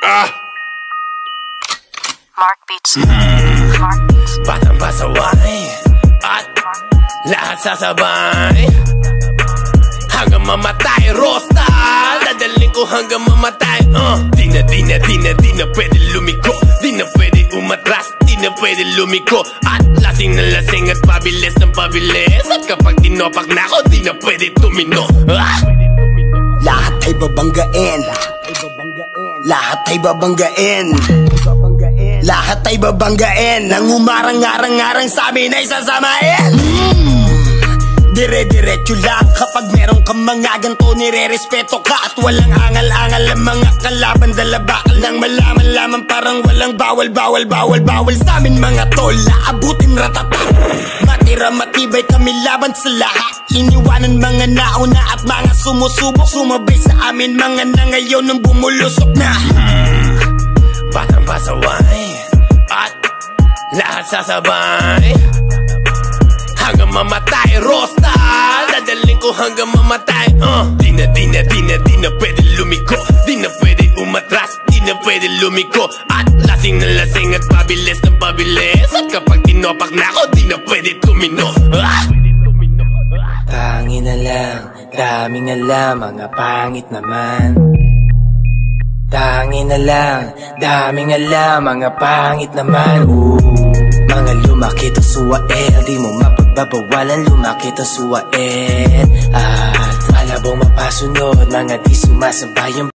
Mark Beats. Mark Beats. Batang pasaway at lahat sasabay hanggang mamatay. Rosta, dadaling ko hanggang mamatay. Di na pwede lumiko, di na pwede umatras, di na pwede lumiko. At lasing na lasing at pabilis ng pabilis. At kapag tinopak na ako, di na pwede tumino. Lahat ay babanggain, lahat ay babanggain, lahat ay babanggain. Nang umarang-arang-arang sa amin ay sasamain. Dire-diretso lang kapag meron kang mga ganto, nire-respeto ka. At walang angal-angal ang mga kalaban. Dalabakal nang malaman lamang parang walang bawal sa amin mga tol. Naabutin ratata, matira matibay kami laban sa lahat. Iniwanan mga nauna at mga sumusubok, sumabay sa amin mga na ngayon nang bumulusok na. Batang pasaway at lahat sasabay hanggang mamatay. Rosta, dadaling ko hanggang mamatay. Di na pwede lumiko, di na pwede umatras, di na pwede lumiko. At lasing na lasing at pabilis ng pabilis. At kapag tinopak na ako, di na pwede tumino. Pangin na lang, daming alam, mga pangit naman. Tangin na lang, daming alam, mga pangit naman. Mga lumaki to suwain, di mo mapagbabawalan, lumaki to suwain. At alabong mapasunod, mga di sumasabay ang